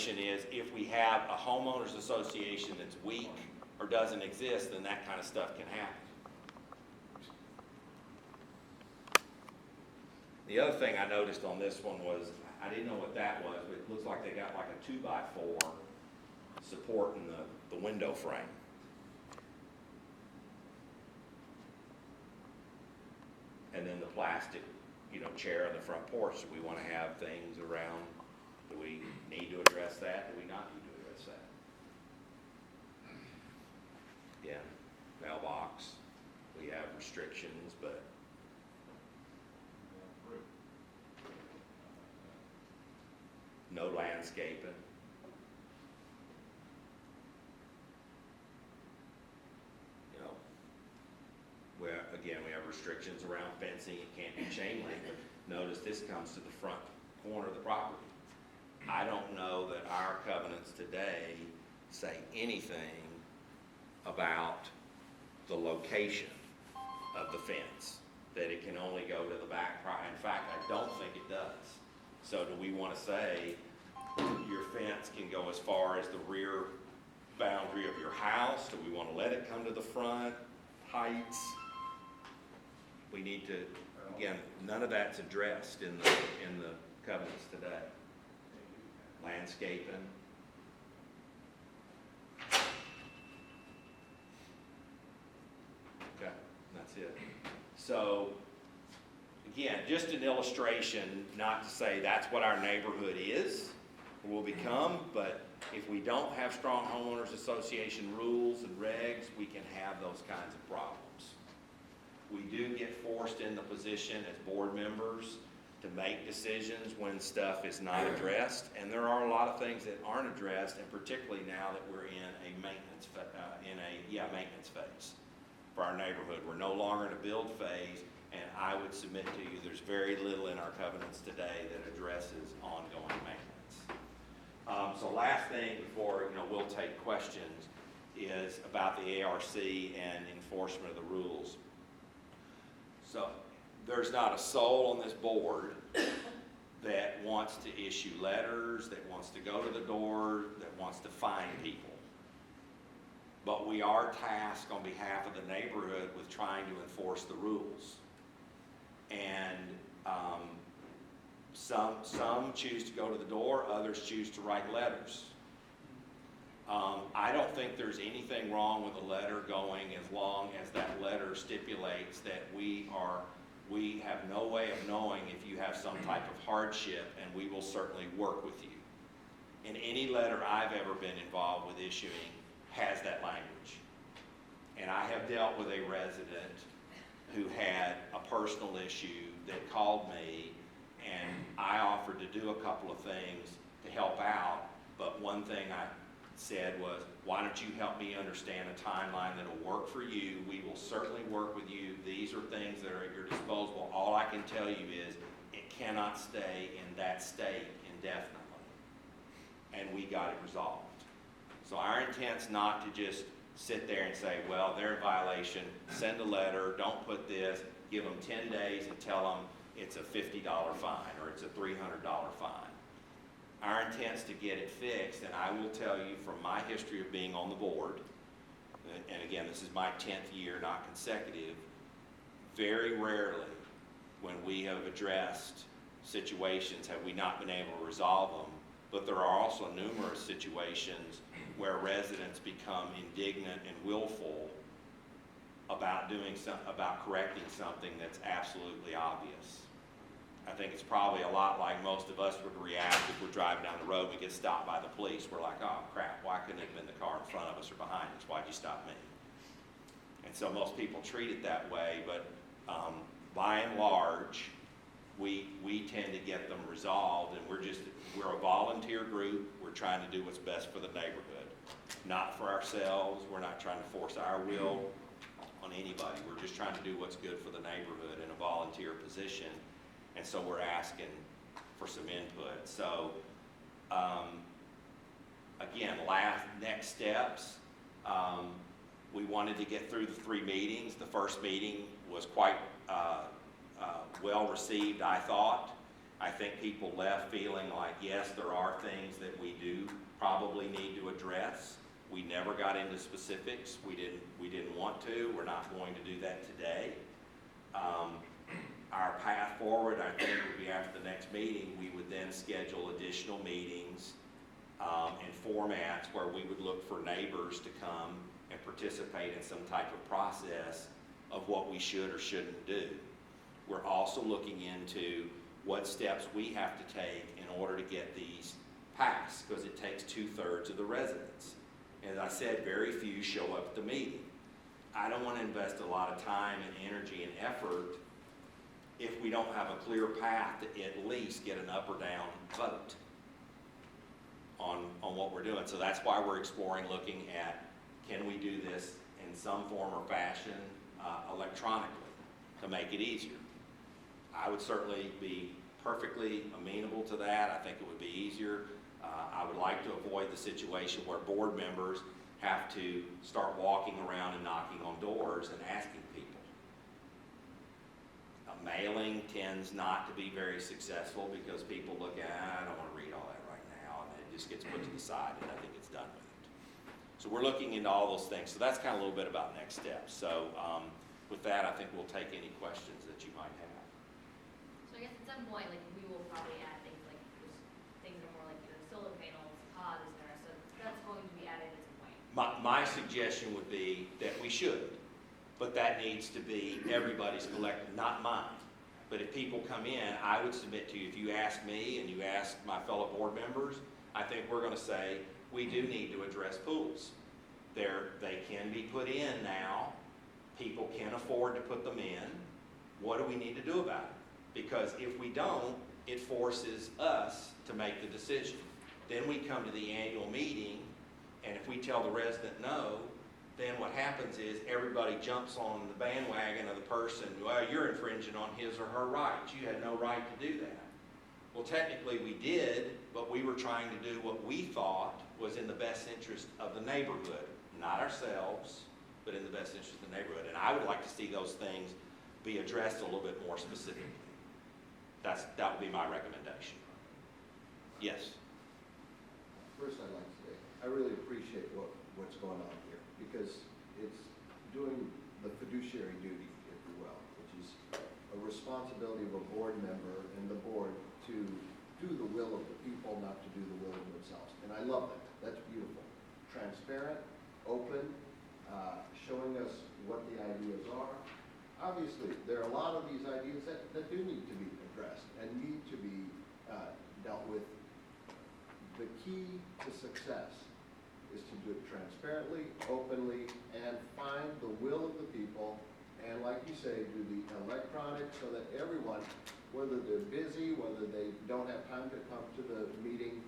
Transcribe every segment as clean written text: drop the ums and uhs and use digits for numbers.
situation is if we have a homeowners association that's weak or doesn't exist, then that kind of stuff can happen. The other thing I noticed on this one was, I didn't know what that was, but it looks like they got like a 2x4 supporting the window frame. And then the plastic, chair on the front porch. Do we want to have things around? Do we need to address that? Do we not need to address that? Yeah, mailbox. We have restrictions, but no landscaping. We have restrictions around fencing. It can't be chain link, but notice this comes to the front corner of the property. I don't know that our covenants today say anything about the location of the fence, that it can only go to the back. In fact, I don't think it does. So do we want to say your fence can go as far as the rear boundary of your house? Do we want to let it come to the front? Heights? We need to, again, none of that's addressed in the covenants today. Landscaping. Okay, that's it. So, again, just an illustration, not to say that's what our neighborhood is, or will become, but if we don't have strong homeowners association rules and regs, we can have those kinds of problems. We do get forced in the position as board members to make decisions when stuff is not addressed, and there are a lot of things that aren't addressed, and particularly now that we're in a maintenance phase for our neighborhood. We're no longer in a build phase, and I would submit to you there's very little in our covenants today that addresses ongoing maintenance. So last thing before we'll take questions is about the ARC and enforcement of the rules. So there's not a soul on this board that wants to issue letters, that wants to go to the door, that wants to fine people. But we are tasked on behalf of the neighborhood with trying to enforce the rules. And some choose to go to the door, others choose to write letters. I don't think there's anything wrong with a letter going as long as that letter stipulates that we have no way of knowing if you have some type of hardship, and we will certainly work with you. And any letter I've ever been involved with issuing has that language. And I have dealt with a resident who had a personal issue that called me, and I offered to do a couple of things to help out, but one thing I said was, why don't you help me understand a timeline that'll work for you? We will certainly work with you. These are things that are at your disposal. All I can tell you is it cannot stay in that state indefinitely. And we got it resolved. So our intent's not to just sit there and say, well, they're in violation, send a letter, don't put this, give them 10 days and tell them it's a $50 fine or it's a $300 fine. Our intent's to get it fixed, and I will tell you from my history of being on the board, and again, this is my 10th year, not consecutive, very rarely when we have addressed situations have we not been able to resolve them, but there are also numerous situations where residents become indignant and willful about correcting something that's absolutely obvious. I think it's probably a lot like most of us would react if we're driving down the road and we get stopped by the police. We're like, oh crap, why couldn't it have been the car in front of us or behind us? Why'd you stop me? And so most people treat it that way, but by and large, we tend to get them resolved, and we're a volunteer group. We're trying to do what's best for the neighborhood, not for ourselves. We're not trying to force our will on anybody. We're just trying to do what's good for the neighborhood in a volunteer position. And so we're asking for some input. So, again, next steps, we wanted to get through the 3 meetings. The first meeting was quite well received, I thought. I think people left feeling like, yes, there are things that we do probably need to address. We never got into specifics. We didn't want to. We're not going to do that today. Our path forward, I think, would be after the next meeting, we would then schedule additional meetings and formats where we would look for neighbors to come and participate in some type of process of what we should or shouldn't do. We're also looking into what steps we have to take in order to get these passed, because it takes 2/3 of the residents. As I said, very few show up at the meeting. I don't want to invest a lot of time and energy and effort if we don't have a clear path to at least get an up or down vote on what we're doing. So that's why we're exploring looking at, can we do this in some form or fashion electronically to make it easier? I would certainly be perfectly amenable to that. I think it would be easier. I would like to avoid the situation where board members have to start walking around and knocking on doors and asking people. A mailing tends not to be very successful because people look at, I don't want to read all that right now, and it just gets put to the side and nothing gets done with it. So we're looking into all those things. So that's kind of a little bit about next steps. So with that, I think we'll take any questions that you might have. So I guess at some point, like, we will probably add things like, things that are more like, solar panels, pods, etc. So that's going to be added at some point. My suggestion would be that we should, but that needs to be everybody's collective, not mine. But if people come in, I would submit to you, if you ask me and you ask my fellow board members, I think we're going to say we do need to address pools. They can be put in now. People can afford to put them in. What do we need to do about it? Because if we don't, it forces us to make the decision. Then we come to the annual meeting, and if we tell the resident no, then what happens is everybody jumps on the bandwagon of the person, well, you're infringing on his or her rights. You had no right to do that. Well, technically we did, but we were trying to do what we thought was in the best interest of the neighborhood, not ourselves, but in the best interest of the neighborhood. And I would like to see those things be addressed a little bit more specifically. That would be my recommendation. Yes? First, I'd like to say, I really appreciate what's going on here, because it's doing the fiduciary duty, if you will, which is a responsibility of a board member and the board to do the will of the people, not to do the will of themselves. And I love that. That's beautiful. Transparent, open, showing us what the ideas are. Obviously, there are a lot of these ideas that do need to be addressed and need to be dealt with. The key to success is to do it transparently, openly, and find the will of the people, and like you say, do the electronic so that everyone, whether they're busy, whether they don't have time to come to the meeting,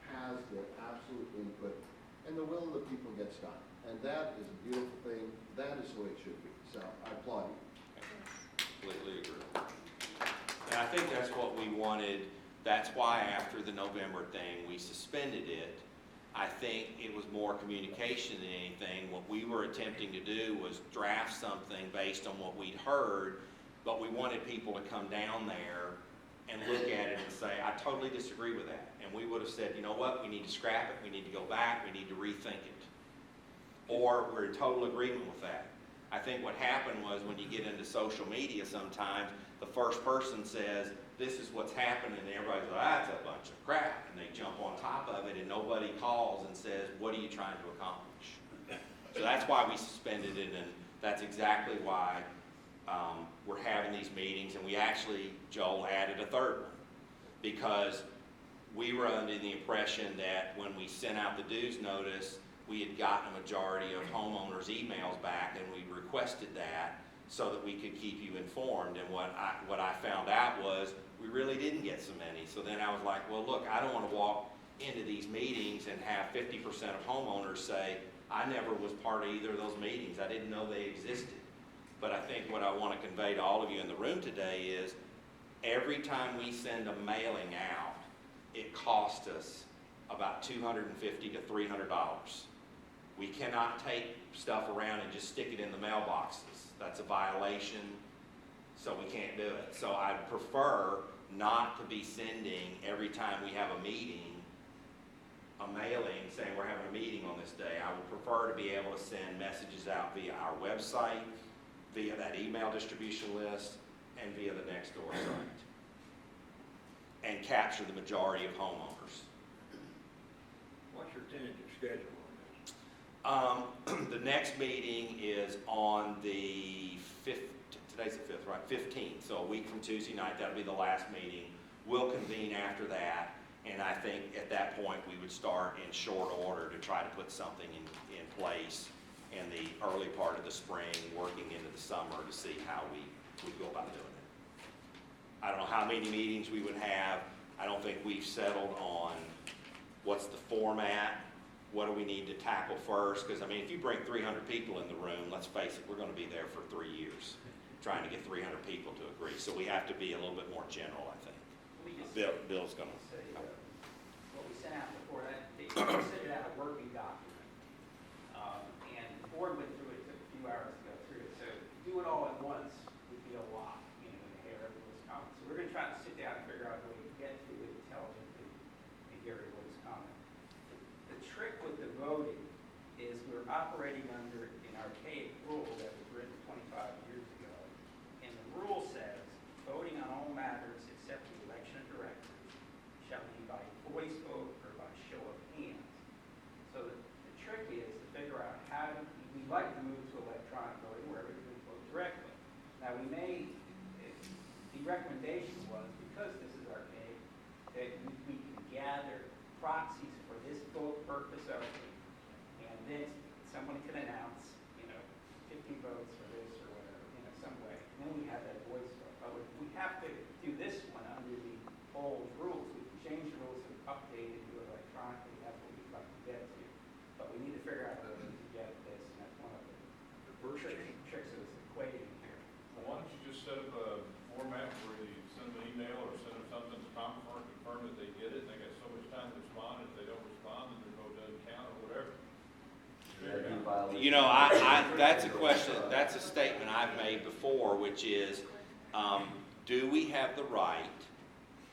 has the absolute input, and the will of the people gets done. And that is a beautiful thing. That is the way it should be. So I applaud you. Completely agree. And I think that's what we wanted. That's why after the November thing, we suspended it. I think it was more communication than anything. What we were attempting to do was draft something based on what we'd heard, but we wanted people to come down there and look at it and say, I totally disagree with that. And we would have said, you know what, we need to scrap it, we need to go back, we need to rethink it. Or we're in total agreement with that. I think what happened was when you get into social media sometimes, the first person says, this is what's happening, and everybody's like, that's a bunch of crap, and they jump on top of it, and nobody calls and says, what are you trying to accomplish? So that's why we suspended it, and that's exactly why we're having these meetings, and we actually, Joel, added a third one, because we were under the impression that when we sent out the dues notice, we had gotten a majority of homeowners' emails back, and we requested that so that we could keep you informed. And what I found out was we really didn't get so many. So then I was like, well, look, I don't want to walk into these meetings and have 50% of homeowners say, I never was part of either of those meetings. I didn't know they existed. But I think what I want to convey to all of you in the room today is every time we send a mailing out, it costs us about $250 to $300. We cannot take stuff around and just stick it in the mailboxes. That's a violation, so we can't do it. So I'd prefer not to be sending every time we have a meeting a mailing saying we're having a meeting on this day. I would prefer to be able to send messages out via our website, via that email distribution list, and via the Nextdoor site. And capture the majority of homeowners. What's your tentative schedule on this? The next meeting is on the 5th, today's the 5th, right? 15th, so a week from Tuesday night, that'll be the last meeting. We'll convene after that, and I think at that point, we would start in short order to try to put something in place in the early part of the spring, working into the summer to see how we go about doing it. I don't know how many meetings we would have. I don't think we've settled on what's the format, what do we need to tackle first, because I mean, if you bring 300 people in the room, let's face it, we're going to be there for 3 years, trying to get 300 people to agree. So we have to be a little bit more general, I think. Bill's going to say, what we sent out before that, they considered that a working document. And the board went through it, took a few hours to go through it. So to do it all at once would be a lot, you know, the hair of what was coming. So we're going to try to sit down and figure out a way to get to it intelligently and hear what was coming. The trick with the voting is we're operating under an archaic rule that was written 25 years ago. And the rule says voting on all matters except the election of directors shall be by voice vote or by show of hands. So the trick is to figure out how to, we'd like to move to electronic voting where everybody can vote directly. Now the recommendation was, because this is archaic, that we can gather proxies for this vote purpose only. And then someone can announce, 50 votes for this or whatever, some way. And then we have that voice vote. But we have to do this one under the old rules. We can change the rules and update it and do it electronically. That's what we'd like to get to. But we need to figure out a way to get this, and that's one of the first tricks of this equating here. Well, why don't you just set up a format where you send them an email or send them something to confirm that they get it, and they got so much time to respond. If they don't respond, then their vote doesn't count or whatever. You know, that's a question, that's a statement I've made before, which is, do we have the right,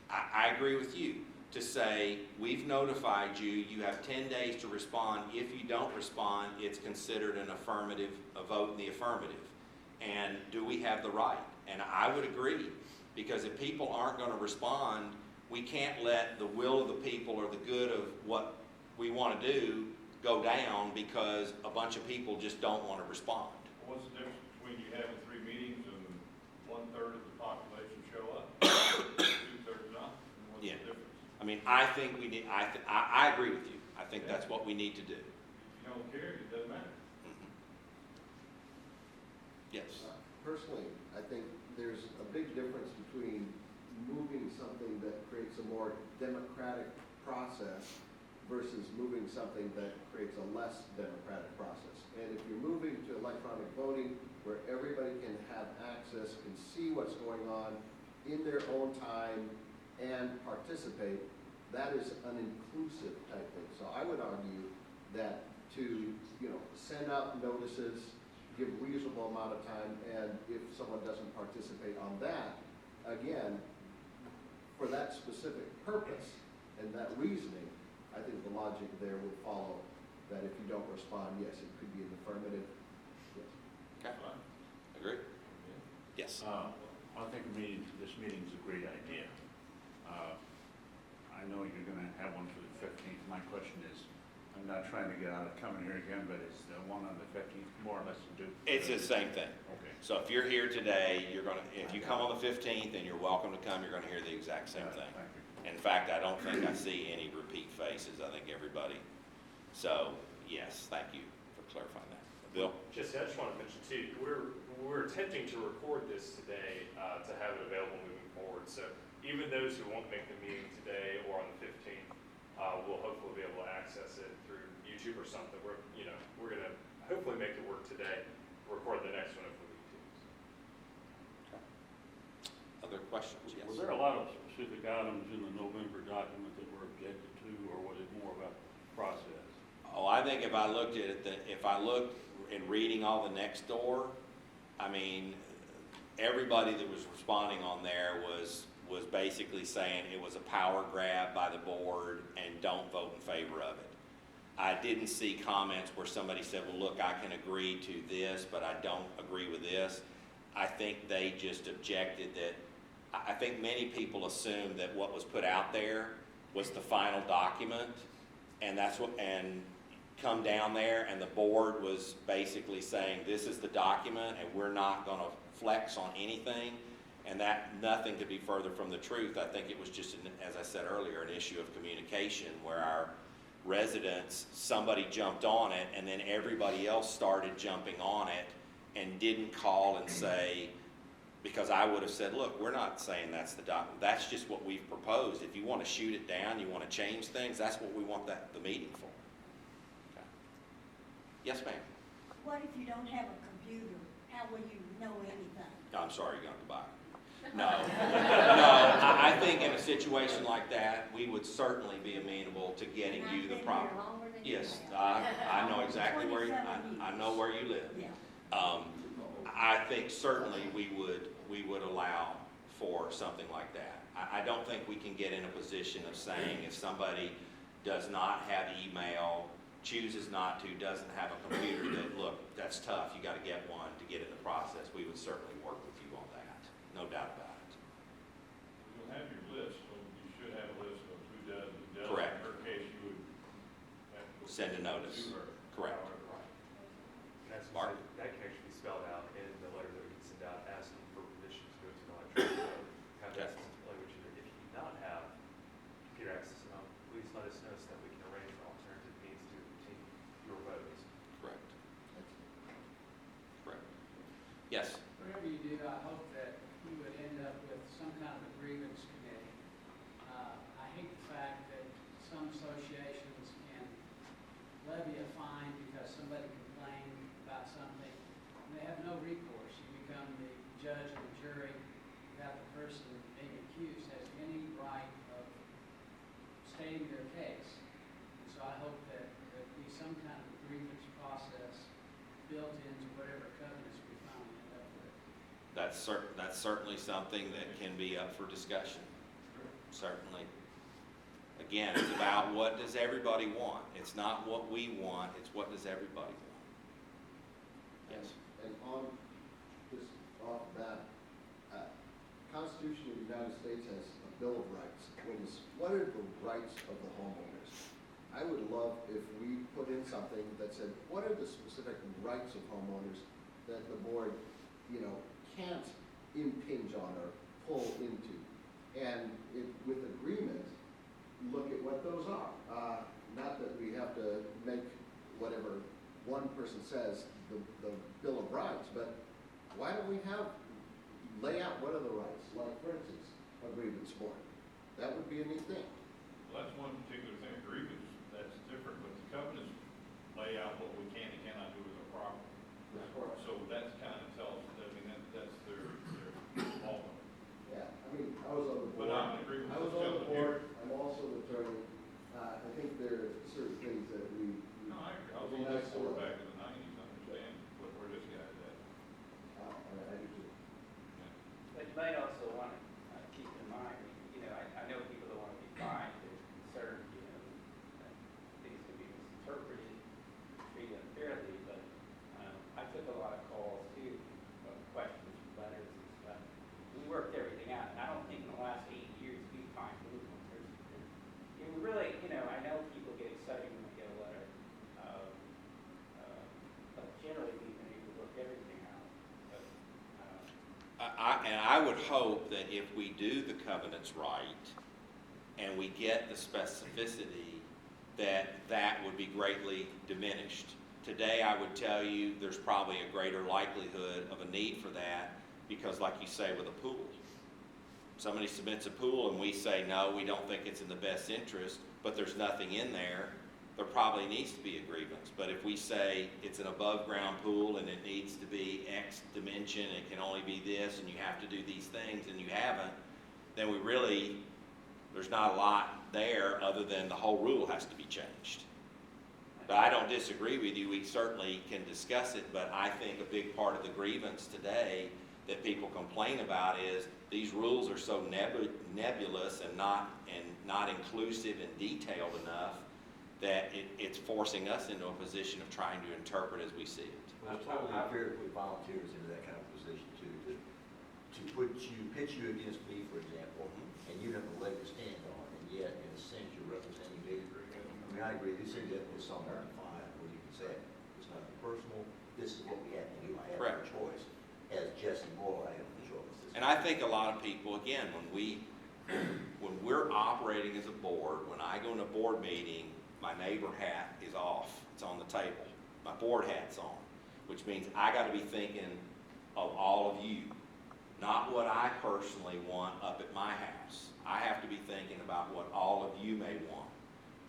I agree with you, to say, we've notified you, you have 10 days to respond. If you don't respond, it's considered an affirmative, a vote in the affirmative. And do we have the right? And I would agree, because if people aren't going to respond, we can't let the will of the people or the good of what we want to do go down because a bunch of people just don't want to respond. What's the difference between you having 3 meetings and 1/3 of the population show up, 2/3 not? And what's the difference? I mean, I think we need, I agree with you. I think that's what we need to do. If you don't care, it doesn't matter. Yes. Personally, I think there's a big difference between moving something that creates a more democratic process versus moving something that creates a less democratic process. And if you're moving to electronic voting where everybody can have access, can see what's going on in their own time and participate, that is an inclusive type thing. So I would argue that to, send out notices, give reasonable amount of time, and if someone doesn't participate on that, again, for that specific purpose and that reasoning, I think the logic there would follow that if you don't respond, yes, it could be an affirmative. Yes. Okay. Agree? Yes. I think this meeting's a great idea. I know you're gonna have one for the 15th. My question is, I'm not trying to get out of coming here again, but is the one on the 15th more or less to do? It's the same thing. Okay. So if you're here today, if you come on the 15th, and you're welcome to come, you're gonna hear the exact same thing. Thank you. In fact, I don't think I see any repeat faces. I think everybody. So, yes, thank you for clarifying that. Bill? I just want to mention too, we're attempting to record this today to have it available moving forward. So even those who won't make the meeting today or on the 15th will hopefully be able to access it through YouTube or something. We're going to hopefully make it work today. Record the next one if we need to. Okay. Other questions? Yes. Were there a lot of specific items in the November document that were objected to, or was it more about the process? Oh, I think if I looked at it, if I looked in reading all the Nextdoor, I mean, everybody that was responding on there was was basically saying it was a power grab by the board and don't vote in favor of it. I didn't see comments where somebody said, well, look, I can agree to this, but I don't agree with this. I think they just objected that, I think many people assumed that what was put out there was the final document, and that's what, and come down there, and the board was basically saying, this is the document, and we're not gonna flex on anything, and that nothing could be further from the truth. I think it was just, as I said earlier, an issue of communication where our residents, somebody jumped on it, and then everybody else started jumping on it and didn't call and say, because I would have said, look, we're not saying that's the document, that's just what we've proposed. If you want to shoot it down, you want to change things, that's what we want the meeting for. Okay. Yes, ma'am. What if you don't have a computer? How will you know anything? No, I'm sorry, you're going to buy it. No, no, I think in a situation like that, we would certainly be amenable to getting you the proper. Yes, I know exactly where you, I know where you live. Yeah. I think certainly we would allow for something like that. I don't think we can get in a position of saying if somebody does not have email, chooses not to, doesn't have a computer, that, look, that's tough, you gotta get one to get in the process. We would certainly work with you on that, no doubt about it. You'll have your list, so you should have a list of who does, who doesn't. Correct. In her case, you would have to Send a notice. to her. Correct. That's, Mark. that can actually be spelled out in the letter that we can send out asking for permission to go to an electronic vote. Have that specific language in there. If you do not have computer access, please let us know so that we can arrange an alternative means to obtain your votes. Correct. Correct. Yes. Whatever you do, I hope that you would end up with some kind of a grievance committee. I hate the fact that some associations can levy a fine because somebody complained about something, and they have no recourse. You become the judge and the jury without the person being accused has any right of stating their case. And so I hope that there be some kind of grievance process built into whatever covenants we finally end up with. That's certainly something that can be up for discussion. Certainly. Again, it's about what does everybody want. It's not what we want, it's what does everybody want. Yes. And on, just off the bat, Constitution of the United States has a Bill of Rights. What are the rights of the homeowners? I would love if we put in something that said, what are the specific rights of homeowners that the board, can't impinge on or pull into? And with agreement, look at what those are. Not that we have to make whatever one person says the Bill of Rights, but why don't we lay out what are the rights? Like, for instance, a grievance board. That would be a neat thing. Well, that's one particular thing, a grievance, that's different, but the covenants lay out what we can and cannot do with our property. Of course. So that's kind of tells, that's their involvement. Yeah, I was on the board. But I'm in agreement I with was this on the gentleman here. board. I'm also an attorney. I think there are certain things that we. No, I agree. I was it'd be on this nice to board look. back in the nineties, understand where this guy's at. I do too. But you might also want to keep in mind, I know people don't want to be fined, they're concerned, that things could be misinterpreted, treated unfairly, but I took a lot of calls too, of questions, letters and stuff. We worked everything out, and I don't think in the last 8 years we've fined movement. It really, I know people get excited when they get a letter, but generally we've been able to work everything out. But, And I would hope that if we do the covenants right and we get the specificity, that would be greatly diminished. Today, I would tell you there's probably a greater likelihood of a need for that because, like you say, with a pool, somebody submits a pool and we say, no, we don't think it's in the best interest, but there's nothing in there, there probably needs to be a grievance. But if we say it's an above-ground pool and it needs to be X dimension, it can only be this, and you have to do these things, and you haven't, then there's not a lot there other than the whole rule has to be changed. But I don't disagree with you, we certainly can discuss it, but I think a big part of the grievance today that people complain about is these rules are so nebulous and not inclusive and detailed enough that it's forcing us into a position of trying to interpret as we see it. Well, it's totally unfair to put volunteers into that kind of position too, to pitch you against me, for example, and you have a leg to stand on, and yet, in a sense, you're representing me. I mean, I agree, this is definitely somewhere defined where you can say, it's nothing personal, this is what we have to do, I have no Correct. choice. As Jesse Moore, I have no choice. And I think a lot of people, again, when we're operating as a board, when I go in a board meeting, my neighbor hat is off, it's on the table. My board hat's on, which means I gotta be thinking of all of you, not what I personally want up at my house. I have to be thinking about what all of you may want.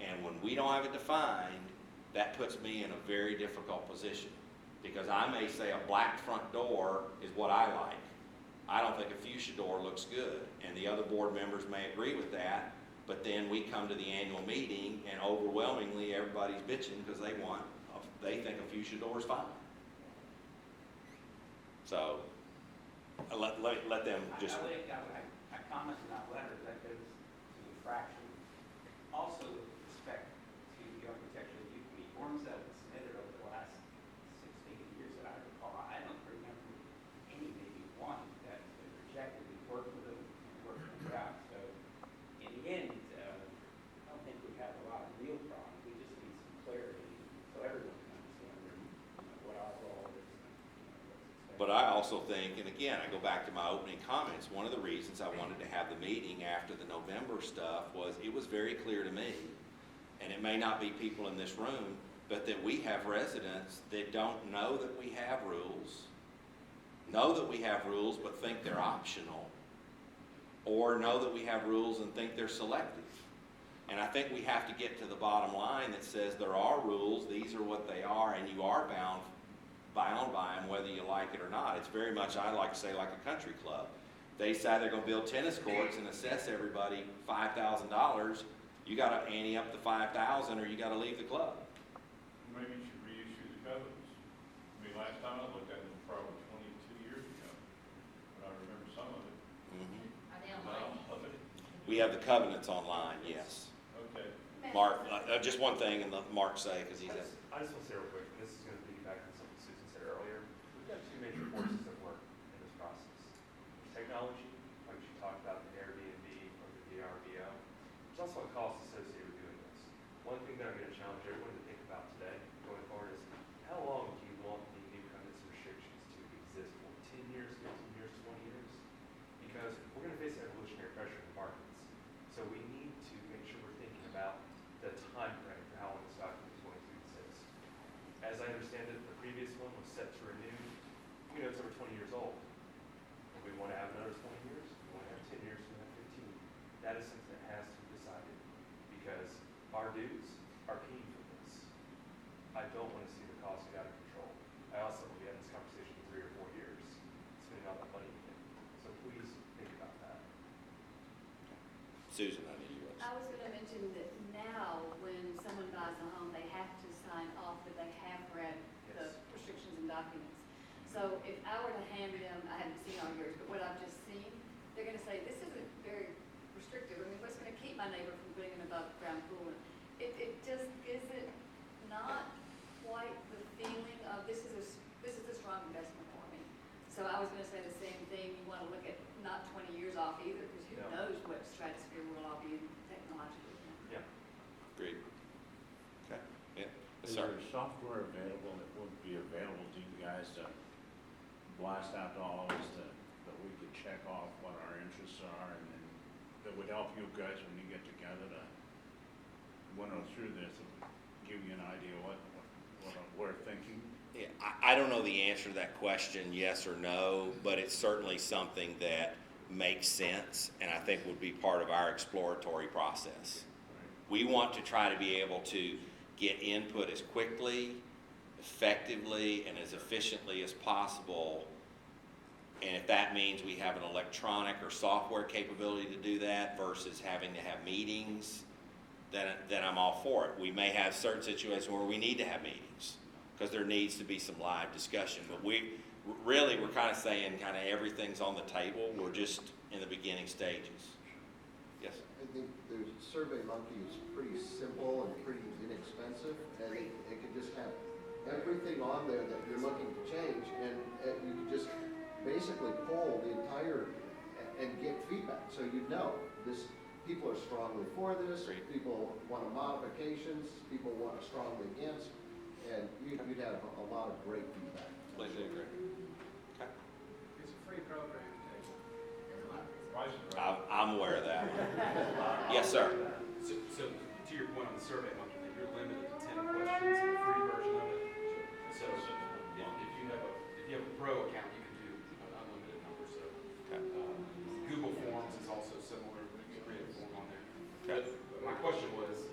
And when we don't have it defined, that puts me in a very difficult position. Because I may say a black front door is what I like. I don't think a fuchsia door looks good, and the other board members may agree with that, but then we come to the annual meeting and overwhelmingly everybody's bitching because they think a fuchsia door is fine. So, let them just. I commented on that letter that goes to the fraction. Also with respect to the architectural youth forms that were submitted over the last 16 years that I recall, I don't remember any, maybe one, that's been rejected. We worked with them and worked them out. So in the end, I don't think we have a lot of real problems. We just need some clarity so everyone can understand what our role is. But I also think, and again, I go back to my opening comments, one of the reasons I wanted to have the meeting after the November stuff was it was very clear to me, and it may not be people in this room, but that we have residents that don't know that we have rules, but think they're optional, or know that we have rules and think they're selective. And I think we have to get to the bottom line that says there are rules, these are what they are, and you are bound by them whether you like it or not. It's very much, I like to say, like a country club. They decide they're going to build tennis courts and assess everybody $5,000. You got to ante up the $5,000 or you got to leave the club. Maybe you should reissue the covenants. I mean, last time I looked at them was probably 22 years ago, but I remember some of it. Are they online? We have the covenants online, yes. Okay. Mark, just one thing, and let Mark say, because he's I just want to say real quick, this is going to piggyback on something Susan said earlier. We've got two major forces at work in this process. There's technology, like she talked about the Airbnb or the VRBO. There's also a cost associated with doing this. One thing that I'm going to challenge everyone to think about today, going forward, is how long do you want the new covenants and restrictions to exist for? 10 years, 15 years, 20 years? Because we're going to face evolutionary pressure in the markets. So we need to make sure we're thinking about the time frame for how long this document is going to exist. As I understand it, the previous one was set to renew, it's over 20 years old. And we want to have another 20 years, we want to have 10 years, we want to have 15. That is something that has to be decided because our dues are paying for this. I don't want to see the cost get out of control. I also will be having this conversation in 3 or 4 years, spending all that money again. So please think about that. Susan, I need you. I was going to mention that now, when someone buys a home, they have to sign off that they have read the Yes. restrictions and documents. So if I were to hand them, I haven't seen all yours, but what I've just seen, they're going to say, this isn't very restrictive. I mean, what's going to keep my neighbor from putting an above-ground pool? It just isn't not quite the feeling of this is a strong investment for me. So I was going to say the same thing. You want to look at not 20 years off either, because who No. knows what stratosphere we'll all be in technologically. Yeah. Agreed. Okay, yeah, Is yes, sir. there software available that would be available to you guys to blast out to all of us that we could check off what our interests are and then that would help you guys when you get together to winnow through this and give you an idea what we're thinking? Yeah, I don't know the answer to that question, yes or no, but it's certainly something that makes sense and I think would be part of our exploratory process. We want to try to be able to get input as quickly, effectively, and as efficiently as possible. And if that means we have an electronic or software capability to do that versus having to have meetings, then I'm all for it. We may have certain situations where we need to have meetings because there needs to be some live discussion. But really, we're kind of saying kind of everything's on the table. We're just in the beginning stages. Yes? I think the Survey Monkey is pretty simple and pretty inexpensive, and it can just have everything on there that you're looking to change, and you can just basically poll the entire, and get feedback, so you know, people are strongly for this, Great. people want modifications, people want strongly against, and you'd have a lot of great feedback. Completely agree. Okay. It's a free program, Dave. Price is right. I'm aware of that. Yes, sir. So to your point on the survey monkey thing, you're limited to 10 questions in the free version of it. So if you have a pro account, you can do an unlimited number. So Okay. Google Forms is also similar. You can create a form on there. Okay. But my question was,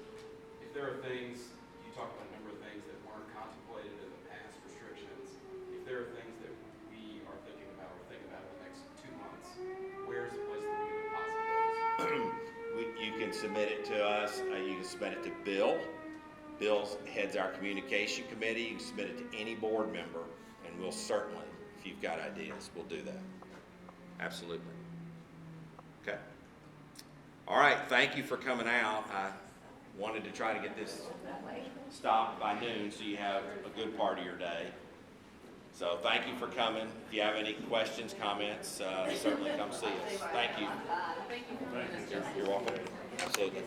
if there are things, you talked about a number of things that weren't contemplated in the past restrictions. If there are things that we are thinking about or think about in the next 2 months, where's the place that we can deposit those? You can submit it to us, you can submit it to Bill. Bill heads our communication committee. You can submit it to any board member, and we'll certainly, if you've got ideas, we'll do that. Absolutely. Okay. All right, thank you for coming out. I wanted to try to get this stopped by noon so you have a good part of your day. So thank you for coming. If you have any questions, comments, certainly come see us. Thank you. Thank you for doing this. You're welcome. Absolutely.